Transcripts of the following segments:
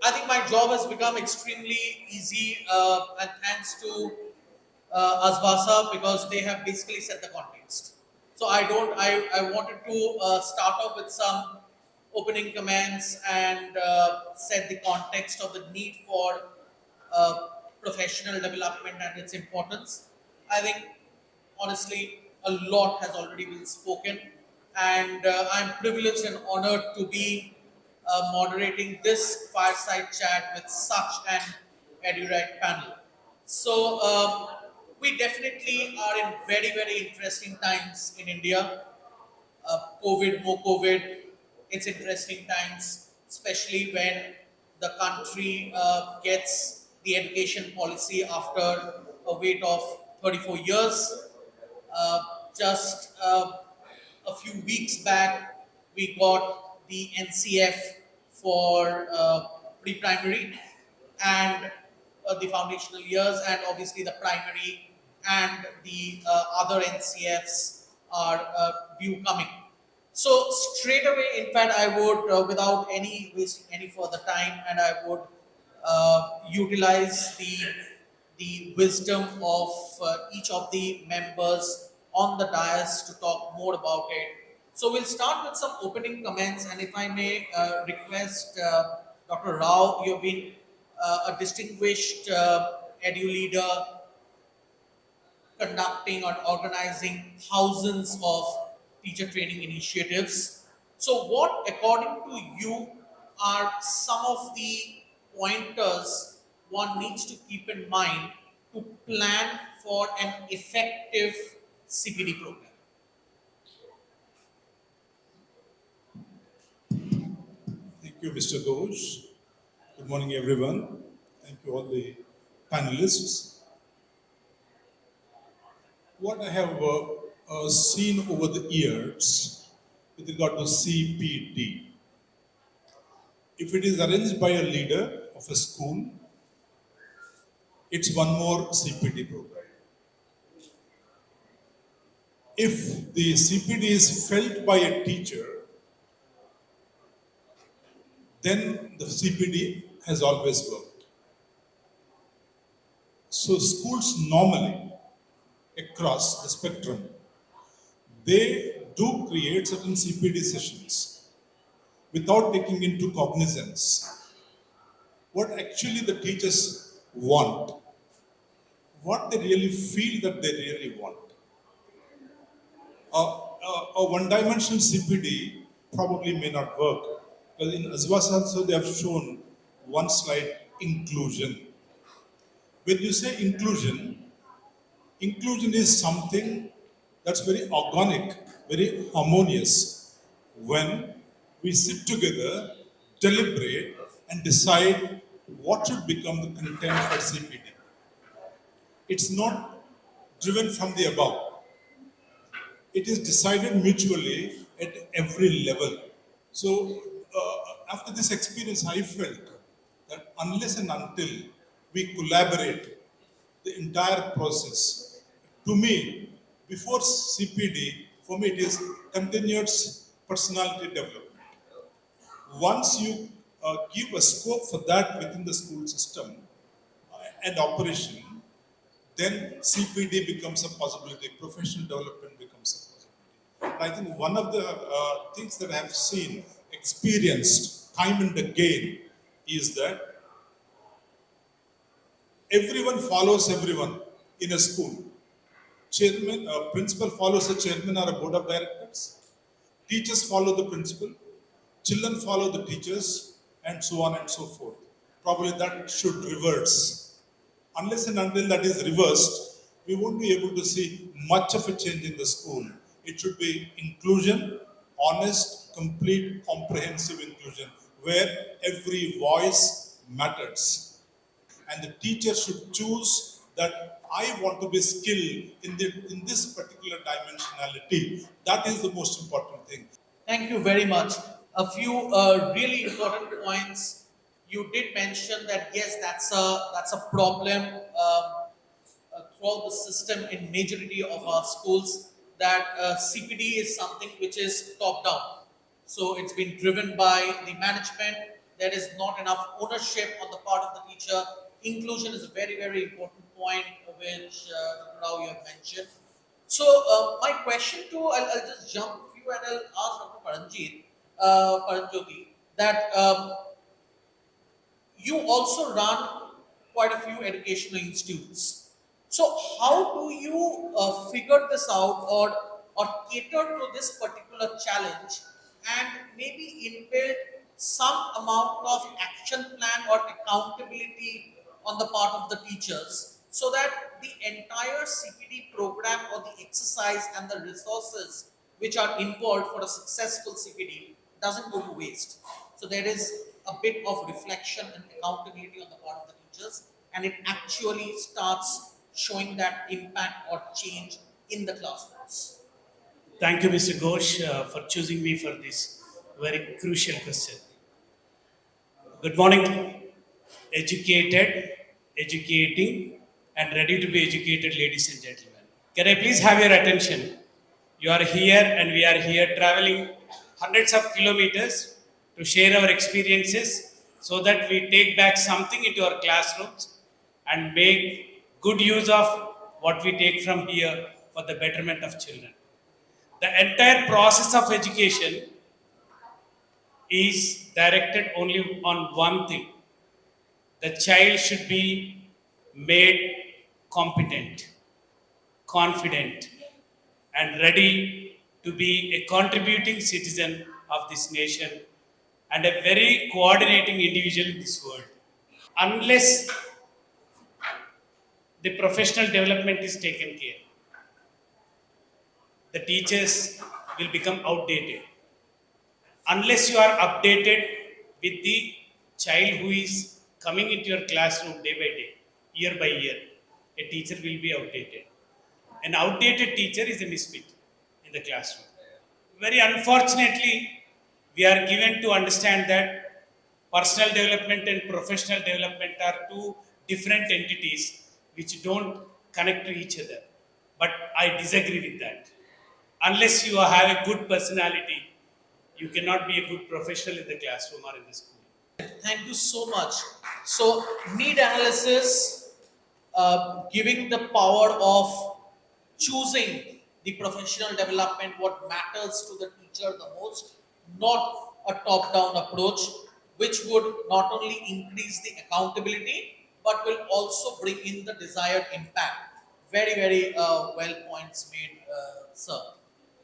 I think my job has become extremely easy, and thanks to Asvasa, because they have basically set the context. So I wanted to start off with some opening comments and set the context of the need for uh, professional development and its importance. I think honestly a lot has already been spoken, and I'm privileged and honored to be moderating this fireside chat with such an erudite panel. So we definitely are in very, very interesting times in India. COVID, no COVID, it's interesting times, especially when the country gets the education policy after a wait of 34 years. Uh, just a few weeks back, we got the NCF for pre-primary and the foundational years, and obviously the primary and the other NCFs are due coming. So straight away, in fact, I would, without any wasting any further time, and I would utilize the wisdom of each of the members on the dais to talk more about it. So we'll start with some opening comments, and if I may request Dr. Rao, you've been a distinguished edu leader, conducting or organizing thousands of teacher training initiatives. So, what, according to you, are some of the pointers one needs to keep in mind to plan for an effective CPD program? Thank you, Mr. Ghosh. Good morning, everyone. Thank you, all the panelists. What I have seen over the years with regard to CPD, if it is arranged by a leader of a school, it's one more CPD program. If the CPD is felt by a teacher, then the CPD has always worked. So schools normally across the spectrum, they do create certain CPD sessions without taking into cognizance what actually the teachers want, what they really feel that they really want. A one-dimensional CPD probably may not work. Because in Asvas also they have shown one slide, inclusion. When you say inclusion, inclusion is something that's very organic, very harmonious. When we sit together, deliberate, and decide what should become the content for CPD. It's not driven from the above. It is decided mutually at every level. So, after this experience, I felt that unless and until we collaborate the entire process, to me, before CPD, for me it is continuous personality development. Once you give a scope for that within the school system and operation, then CPD becomes a possibility, professional development becomes a possibility. I think one of the things that I have seen, experienced time and again, is that everyone follows everyone in a school. Chairman, principal follows a chairman or a board of directors. Teachers follow the principal. Children follow the teachers, and so on and so forth. Probably that should reverse. Unless and until that is reversed, we won't be able to see much of a change in the school. It should be inclusion, honest, complete, comprehensive inclusion, where every voice matters. And the teacher should choose that I want to be skilled in this particular dimensionality. That is the most important thing. Thank you very much. A few really important points. You did mention that yes, that's a problem throughout the system in majority of our schools. That CPD is something which is top down. So it's been driven by the management, there is not enough ownership on the part of the teacher. Inclusion is a very, very important point which Dr. Rao you have mentioned. So my question to, I'll just jump to you and I'll ask Dr. Paramjyoti that you also run quite a few educational institutes. So how do you figure this out or cater to this particular challenge and maybe inbuild some amount of action plan or accountability on the part of the teachers so that the entire CPD program or the exercise and the resources which are involved for a successful CPD doesn't go to waste. So there is a bit of reflection and accountability on the part of the teachers, and it actually starts showing that impact or change in the classrooms. Thank you, Mr. Ghosh, for choosing me for this very crucial question. Good morning, educated, educating, and ready to be educated, ladies and gentlemen. Can I please have your attention? You are here, and we are here traveling hundreds of kilometers to share our experiences so that we take back something into our classrooms and make good use of what we take from here for the betterment of children. The entire process of education is directed only on one thing. The child should be made competent, confident, and ready to be a contributing citizen of this nation and a very coordinating individual in this world. Unless the professional development is taken care, the teachers will become outdated. Unless you are updated with the child who is coming into your classroom day by day, year by year, a teacher will be outdated. An outdated teacher is a misfit in the classroom. Very unfortunately, we are given to understand that personal development and professional development are two different entities which don't connect to each other. But I disagree with that. Unless you have a good personality, you cannot be a good professional in the classroom or in the school. Thank you so much. So, need analysis, giving the power of choosing the professional development, what matters to the teacher the most, not a top down approach, which would not only increase the accountability but will also bring in the desired impact. Very, very well points made, sir.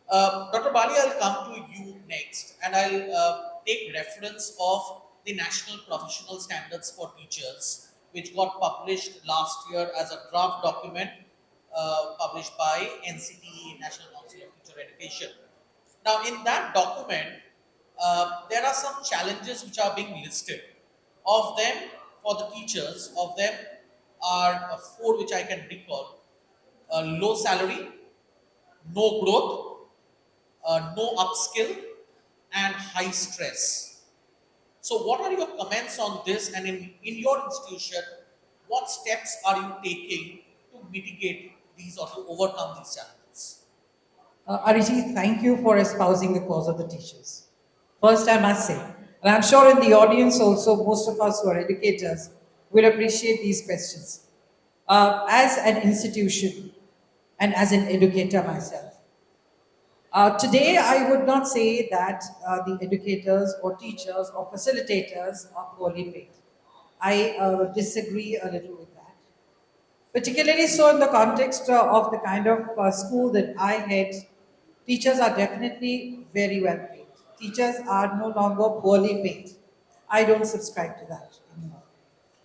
Dr. Bali, I'll come to you next and I'll take reference of the National Professional Standards for Teachers, which got published last year as a draft document published by NCTE, National Council of Teacher Education. Now, in that document, there are some challenges which are being listed. Of them, for the teachers, of them are four which I can recall: low salary, no growth, no upskill, and high stress. So, what are your comments on this? And in your institution, what steps are you taking to mitigate these or to overcome these challenges? Arjith, thank you for espousing the cause of the teachers. First, I must say, and I'm sure in the audience also, most of us who are educators will appreciate these questions. As an institution and as an educator myself, today I would not say that the educators or teachers or facilitators are poorly paid. I disagree a little with that. Particularly so in the context of the kind of school that I head, teachers are definitely very well paid. Teachers are no longer poorly paid. I don't subscribe to that anymore.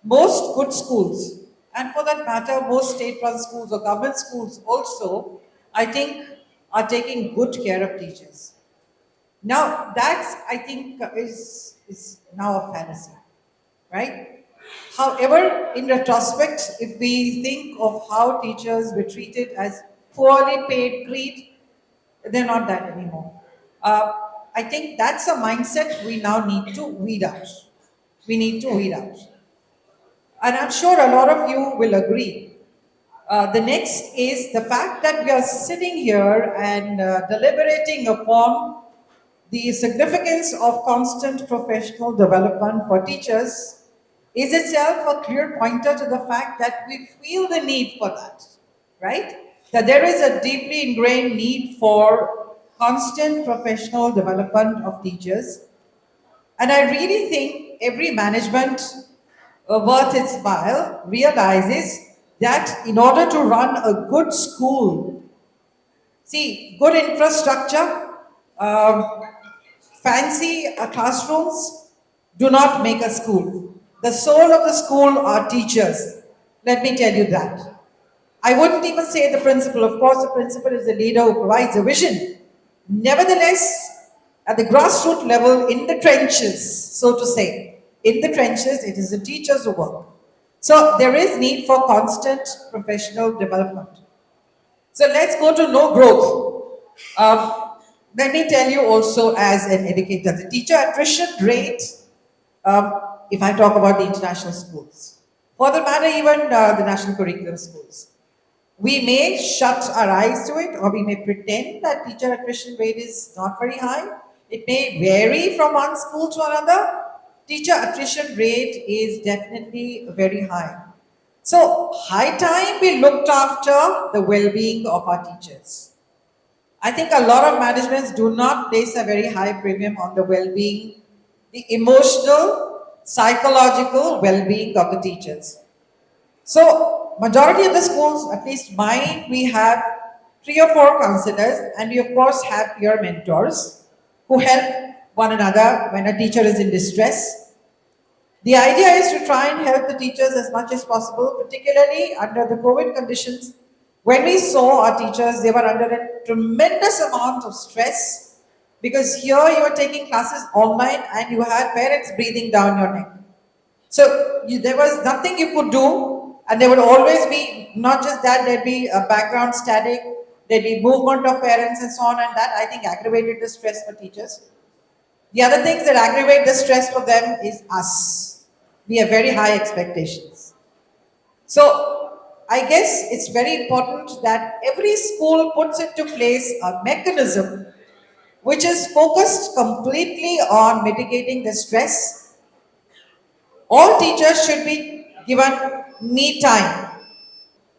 Most good schools, and for that matter, most state-run schools or government schools also, I think, are taking good care of teachers. Now, that's, I think, is now a fantasy, right? However, in retrospect, if we think of how teachers were treated as poorly paid creed, they're not that anymore. I think that's a mindset we now need to weed out. We need to weed out. And I'm sure a lot of you will agree. The next is the fact that we are sitting here and deliberating upon the significance of constant professional development for teachers is itself a clear pointer to the fact that we feel the need for that, right? That there is a deeply ingrained need for constant professional development of teachers. And I really think every management worth its while realizes that in order to run a good school, see, good infrastructure, fancy classrooms do not make a school. The soul of the school are teachers. Let me tell you that. I wouldn't even say the principal. Of course, the principal is the leader who provides a vision. Nevertheless, at the grassroots level, in the trenches, so to say, in the trenches, it is the teachers who work. So there is need for constant professional development. So let's go to no growth. Let me tell you also as an educator, the teacher attrition rate, if I talk about the international schools, for the matter even the national curriculum schools, we may shut our eyes to it or we may pretend that teacher attrition rate is not very high. It may vary from one school to another. Teacher attrition rate is definitely very high. So, high time we looked after the well-being of our teachers. I think a lot of managements do not place a very high premium on the well-being, the emotional, psychological well-being of the teachers. So, majority of the schools, at least mine, we have 3 or 4 counselors, and we of course have peer mentors who help one another when a teacher is in distress. The idea is to try and help the teachers as much as possible, particularly under the COVID conditions. When we saw our teachers, they were under a tremendous amount of stress because here you were taking classes online and you had parents breathing down your neck. So there was nothing you could do, and there would always be, not just that, there'd be a background static, there'd be movement of parents and so on, and that I think aggravated the stress for teachers. The other things that aggravate the stress for them is us. We have very high expectations. So I guess it's very important that every school puts into place a mechanism which is focused completely on mitigating the stress. All teachers should be given me time.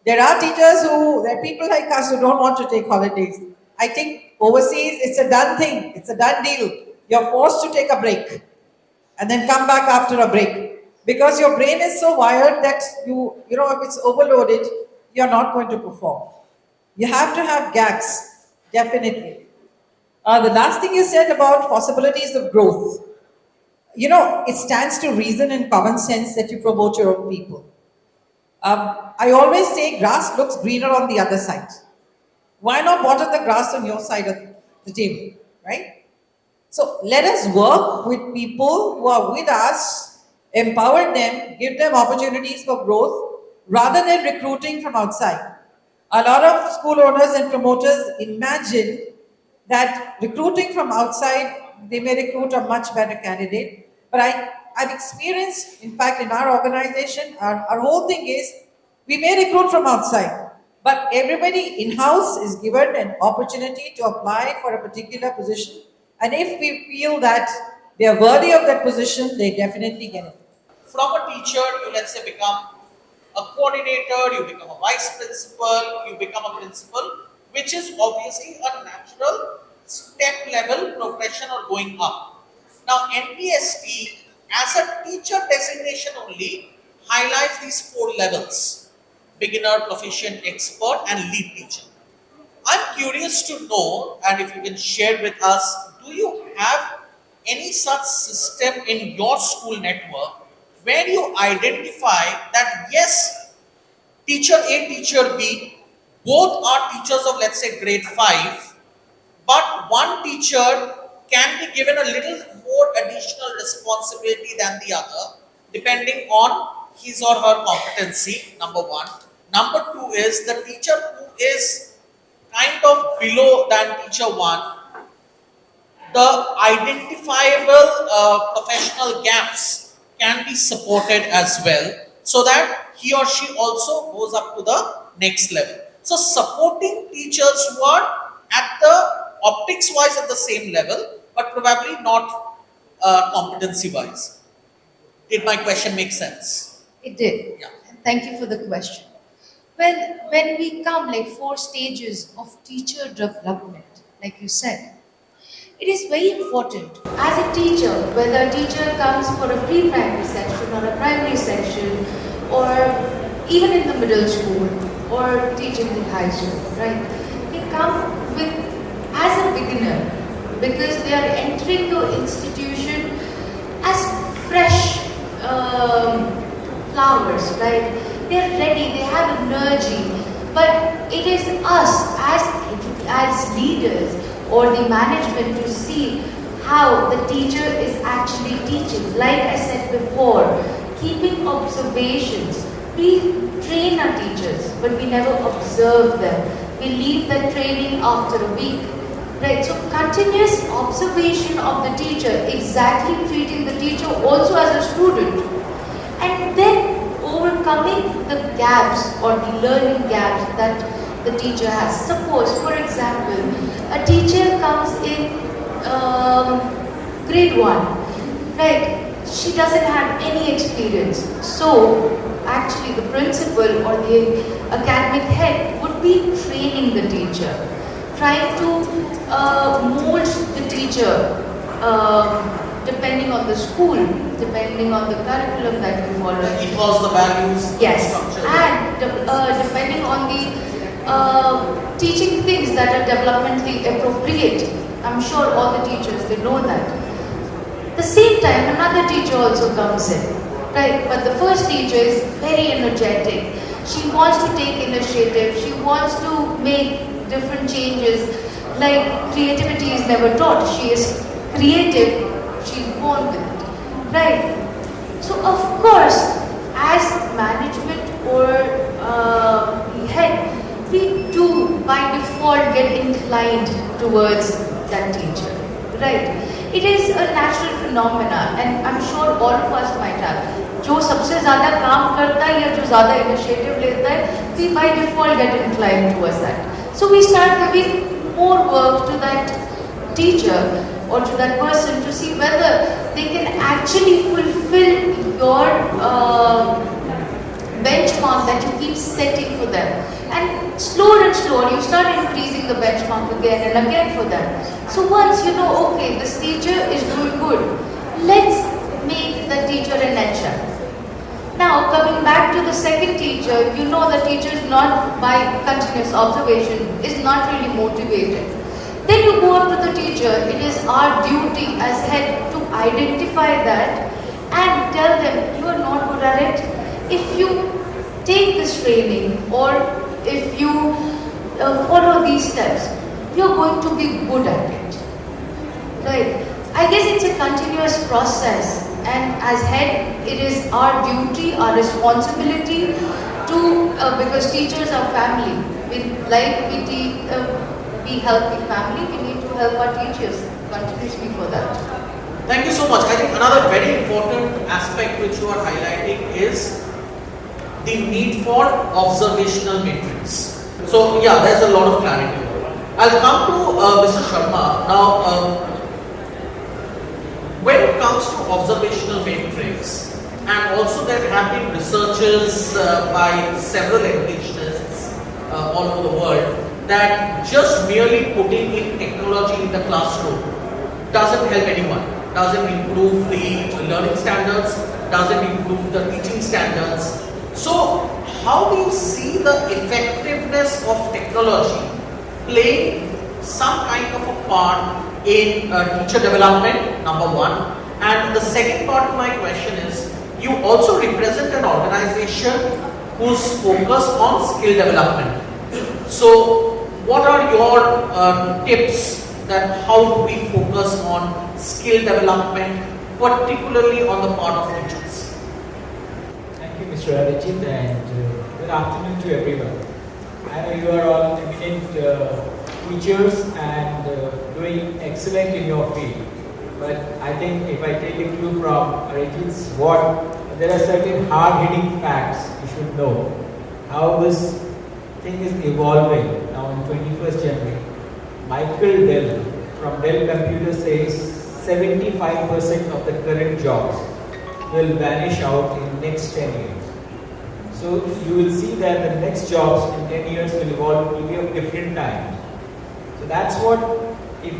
There are people like us who don't want to take holidays. I think overseas it's a done thing, it's a done deal. You're forced to take a break and then come back after a break. Because your brain is so wired that if it's overloaded, you're not going to perform. You have to have gaps, definitely. The last thing you said about possibilities of growth. It stands to reason and common sense that you promote your own people. I always say grass looks greener on the other side. Why not water the grass on your side of the table, right? So let us work with people who are with us, empower them, give them opportunities for growth rather than recruiting from outside. A lot of school owners and promoters imagine that recruiting from outside, they may recruit a much better candidate. But I've experienced, in fact, in our organization, our whole thing is we may recruit from outside, but everybody in-house is given an opportunity to apply for a particular position. And if we feel that they are worthy of that position, they definitely get it. From a teacher, you let's say become a coordinator, you become a vice principal, you become a principal, which is obviously a natural step level progression or going up. Now, NPST as a teacher designation only highlights these 4 levels: beginner, proficient, expert, and lead teacher. I'm curious to know, and if you can share with us, do you have any such system in your school network where you identify that yes, teacher A, teacher B, both are teachers of let's say grade 5, but one teacher can be given a little more additional responsibility than the other depending on his or her competency, number 1. Number 2 is the teacher who is kind of below than teacher 1, the identifiable professional gaps can be supported as well so that he or she also goes up to the next level. So supporting teachers who are at the optics wise at the same level, but probably not competency-wise. Did my question make sense? It did. Yeah. Thank you for the question. Well, when we come like 4 stages of teacher development, like you said, it is very important. As a teacher, whether a teacher comes for a pre-primary section or a primary section, or even in the middle school, or teaching in high school, right? They come with, as a beginner, because they are entering the institution as fresh flowers, right? They are ready, they have energy, but it is us as leaders or the management to see how the teacher is actually teaching. Like I said before, keeping observations. We train our teachers, but we never observe them. We leave the training after a week. Right, so continuous observation of the teacher, exactly treating the teacher also as a student, and then overcoming the gaps or the learning gaps that the teacher has. Suppose, for example, a teacher comes in grade 1, right? She doesn't have any experience. So, actually the principal or the academic head would be training the teacher, trying to mold the teacher depending on the school, depending on the curriculum that we follow. It was the values. Yes, Structure. and depending on the teaching things that are developmentally appropriate. I'm sure all the teachers, they know that. The same time, another teacher also comes in, right? But the first teacher is very energetic. She wants to take initiative. She wants to make different changes. Like creativity is never taught. She is creative. She's born with it, right? So of course, as management or head, we do by default get inclined towards that teacher, right? It is a natural phenomena, and I'm sure all of us might have. जो सबसे ज़्यादा काम करता है या जो ज़्यादा initiative लेता है, we by default get inclined towards that. So we start giving more work to that teacher or to that person to see whether they can actually fulfill your benchmark that you keep setting for them. And slower and slower, you start increasing the benchmark again and again for them. So once you know, okay, this teacher is doing good, let's make the teacher an HR. Now, coming back to the second teacher, you know the teacher is not, by continuous observation, is not really motivated. Then you go up to the teacher. It is our duty as head to identify that and tell them, you are not good at it. If you take this training or if you follow these steps, you are going to be good at it. Right? I guess it's a continuous process. And as head, it is our duty, our responsibility to, because teachers are family. We help the family, we need to help our teachers continuously for that. Thank you so much. I think another very important aspect which you are highlighting is the need for observational matrix. So yeah, there's a lot of clarity. I'll come to Mr. Sharma. Now, when it comes to observational matrix, and also there have been researches by several educationists all over the world, that just merely putting in technology in the classroom doesn't help anyone, doesn't improve the learning standards, doesn't improve the teaching standards. So how do you see the effectiveness of technology playing some kind of a part in teacher development, number one? And the second part of my question is, you also represent an organization whose focus on skill development. So what are your tips that how do we focus on skill development, particularly on the part of teachers? Thank you, Mr. Arjith, and good afternoon to everyone. I know you are all eminent teachers and doing excellent in your field. But I think if I take a clue from Arjith's word, there are certain hard-hitting facts you should know. How this thing is evolving now in 21st century. Michael Dell, from Dell Computer says 75% of the current jobs will vanish out in next 10 years. So you will see that the next jobs in 10 years will evolve, will be of different times. So that's what, if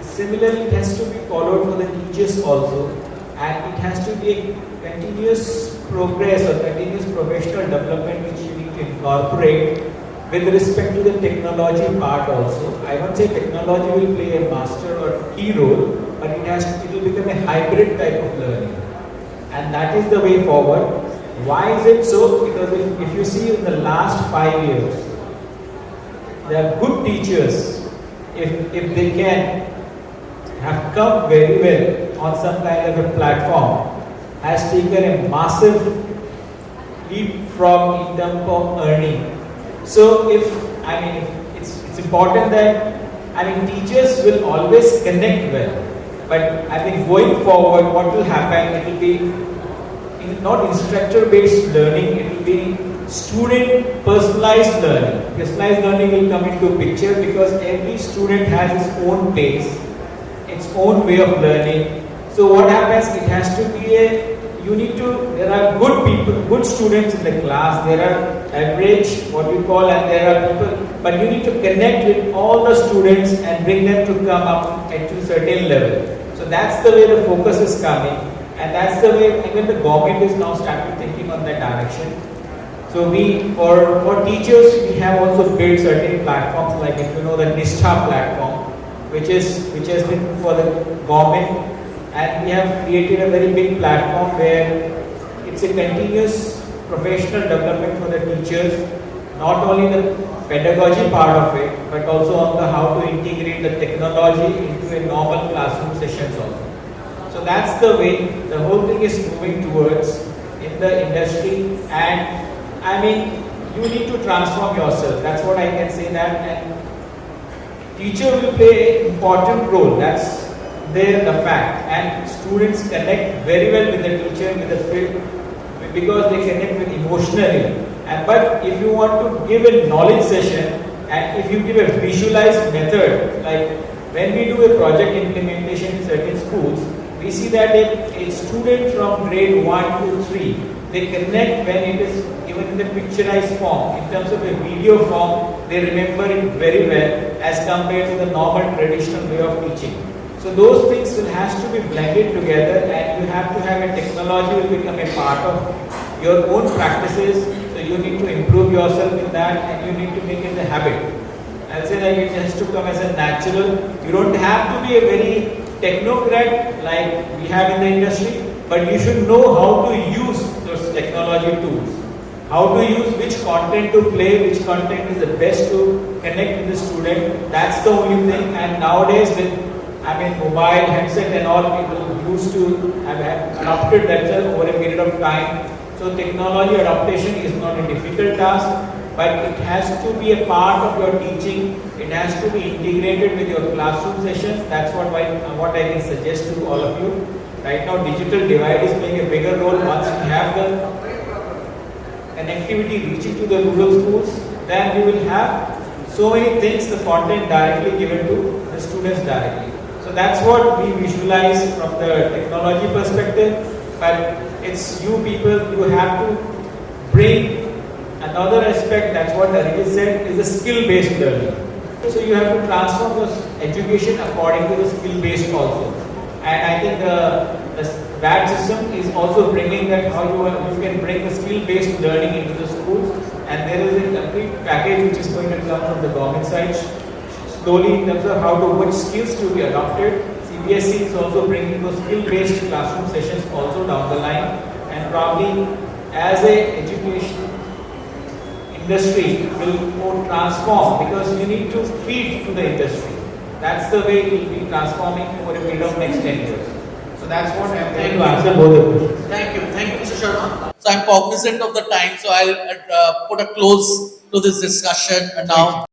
similarly it has to be followed for the teachers also, and it has to be a continuous progress or continuous professional development which you need to incorporate with respect to the technology part also. I won't say technology will play a master or key role, but it will become a hybrid type of learning. And that is the way forward. Why is it so? Because if you see in the last 5 years, there are good teachers, if they can have come very well on some kind of a platform, has taken a massive leap from in terms of earning. So it's important that, teachers will always connect well, but going forward, what will happen, it will be not instructor-based learning, it will be student personalized learning. Personalized learning will come into picture because every student has its own pace, its own way of learning. So what happens, it has to be there are good people, good students in the class, there are average, what you call, and there are people, but you need to connect with all the students and bring them to come up at a certain level. So that's the way the focus is coming, and that's the way even the government is now started thinking on that direction. So for teachers, we have also built certain platforms, like if you know the Nishtha platform, which has been for the government, and we have created a very big platform where it's a continuous professional development for the teachers, not only the pedagogy part of it, but also on the how to integrate the technology into a normal classroom sessions also. So that's the way the whole thing is moving towards in the industry, and you need to transform yourself. That's what I can say that, and teacher will play an important role. That's the fact, and students connect very well with the teacher, with the field, because they connect with emotionally. But if you want to give a knowledge session, and if you give a visualized method, like when we do a project implementation in certain schools, we see that a student from grade 1 to 3, they connect when it is given in the picturized form. In terms of a video form, they remember it very well as compared to the normal traditional way of teaching. So those things will has to be blended together, and you have to have a technology will become a part of your own practices. So you need to improve yourself in that, and you need to make it a habit. I'll say that it has to come as a natural. You don't have to be a very technocrat like we have in the industry, but you should know how to use those technology tools. How to use which content to play, which content is the best to connect with the student. That's the only thing. And nowadays with mobile headset and all, people used to have adopted themselves over a period of time. So technology adaptation is not a difficult task, but it has to be a part of your teaching. It has to be integrated with your classroom sessions. That's what I can suggest to all of you. Right now, digital divide is playing a bigger role. Once we have the connectivity reaching to the rural schools, then we will have so many things, the content directly given to the students directly. So that's what we visualize from the technology perspective, but it's you people, you have to bring another aspect, that's what Arjith said, is a skill-based learning. So you have to transform your education according to the skill-based also. And I think the VAT system is also bringing that how you can bring the skill-based learning into the schools, and there is a complete package which is going to come from the government side slowly in terms of which skills to be adopted. CBSE is also bringing those skill-based classroom sessions also down the line, and probably as a education industry will transform, because you need to feed to the industry. That's the way it will be transforming over a period of next 10 years. So that's what I'm going to answer both the questions. Thank you, Mr. Sharma. So I'm cognizant of the time, so I'll put a close to this discussion now.